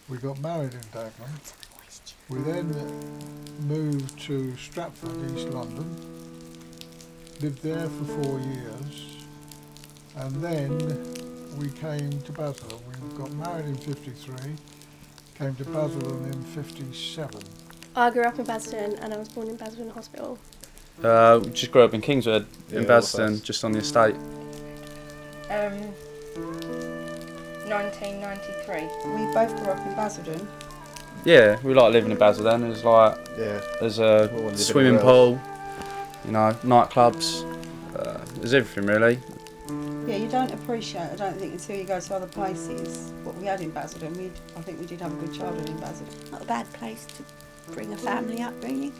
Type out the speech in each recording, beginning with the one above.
We got married in Dagenham. We then moved to Stratford, East London. Lived there for 4 years. And then we came to Basildon. We got married in 53, came to Basildon in 57. I grew up in Basildon and I was born in Basildon Hospital. We just grew up in Kingswood, in Basildon, just on the estate. 1993. We both grew up in Basildon. Yeah, we like living in Basildon. There's like, there's a swimming pool, you know, nightclubs. There's everything really. Yeah, you don't appreciate, I don't think, until you go to other places, what we had in Basildon. I think we did have a good childhood in Basildon. Not a bad place to bring a family up, really.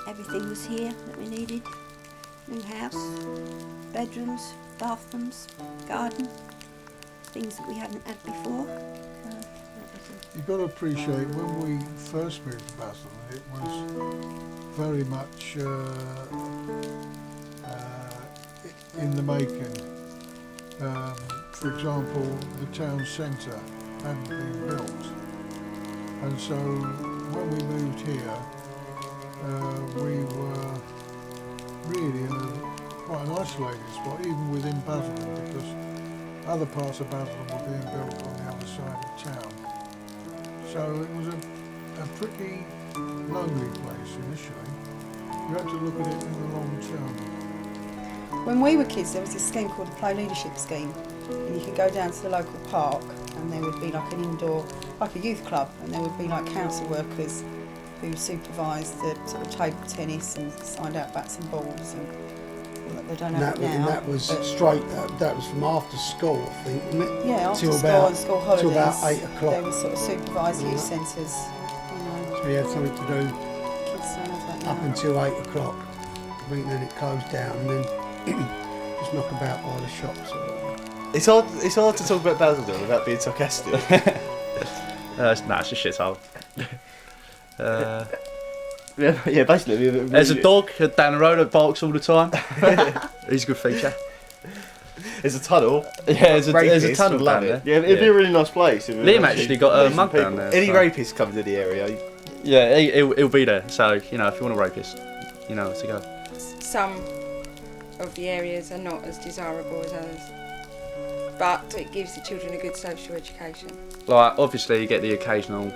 Everything was here that we needed. New house, bedrooms, bathrooms, garden, things that we hadn't had before. You've got to appreciate when we first moved to Basildon, it was very much in the making. For example, the town centre hadn't been built, and so when we moved here, we were really in quite an isolated spot, even within Basildon, because other parts of Basildon were being built on the other side of town. So it was a pretty lonely place initially. You had to look at it in the long term. When we were kids, there was this scheme called the Play Leadership Scheme, and you could go down to the local park and there would be like an indoor, like a youth club, and there would be like council workers who supervised the sort of table tennis and signed out bats and balls, and they don't have it now. And that was straight, that was from after school, I think, wasn't it? Yeah, after till school about, and school holidays. till about 8 o'clock. There was sort of supervised youth centres, you know. So we had something to do Kids don't have that up now. until 8 o'clock. I think then it closed down, and then just knock about by the shops. It's hard to talk about Basildon without being sarcastic. Nah, it's a shithole. yeah, basically. There's a dog down the road that barks all the time. He's a good feature. There's a tunnel. Yeah, there's a Rapists tunnel would down love there. it. Yeah, it'd be a really nice place. Liam actually got a mug down there. Any so. rapist comes to the area. Yeah, he'll be there. So, you know, if you want a rapist, you know where to go. Some of the areas are not as desirable as others, but it gives the children a good social education. Like, obviously you get the occasional,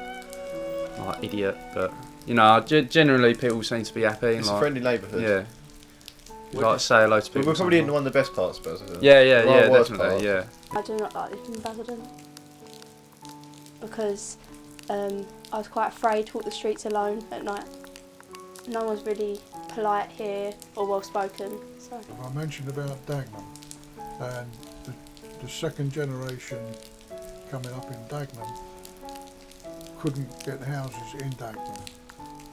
like, idiot, but, you know, generally people seem to be happy. It's a friendly neighbourhood. Yeah. You like say hello to people. We're probably in one of the best parts of Basildon. Yeah, definitely, yeah. I do not like living in Basildon because I was quite afraid to walk the streets alone at night. No one's really polite here or well spoken. So. I mentioned about Dagenham, and the second generation coming up in Dagenham couldn't get houses in Dagenham.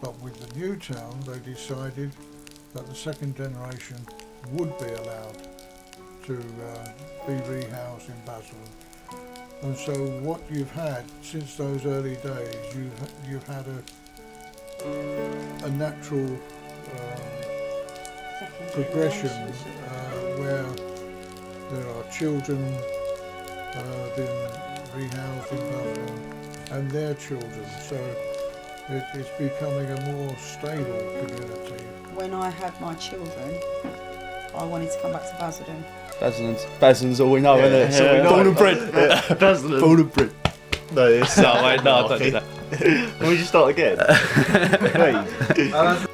But with the new town, they decided that the second generation would be allowed to be rehoused in Basildon. And so what you've had since those early days, you've had a natural progression where there are children being rehoused in Basildon and their children. So it's becoming a more stable community. When I had my children, I wanted to come back to Basildon. Basildon's all we know, isn't it? So we know Born and bred. Basildon. Born and bred. No, it's No, wait, no, don't do that. Can we just start again? Please.